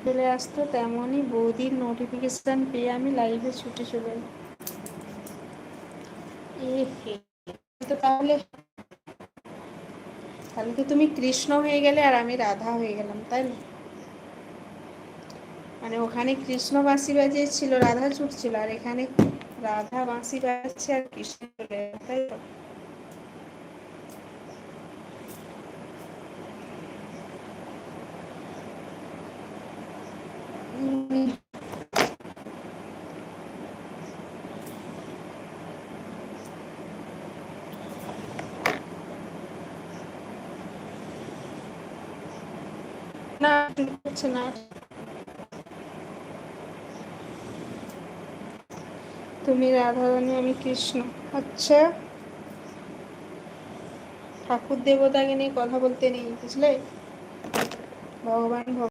চলে আসতো, তেমনই বৌদির নোটিফিকেশান পেয়ে আমি লাইভে ছুটে চলে তো তাহলে তাহলে তো তুমি কৃষ্ণ হয়ে গেলে আর আমি রাধা হয়ে গেলাম, তাই না? মানে ওখানে কৃষ্ণ বাঁশি বাজিয়েছিল, রাধা ছুটছিল, আর এখানে রাধা বাঁশি বাজছে আর কৃষ্ণ চলে গেল, তাই তো? না, শুরু করছে না। তুমি রাধা রানী, আমি কৃষ্ণ। আচ্ছা, ঠাকুর দেবতাকে নিয়ে কথা বলতে নেই, বুঝলে? ভগবান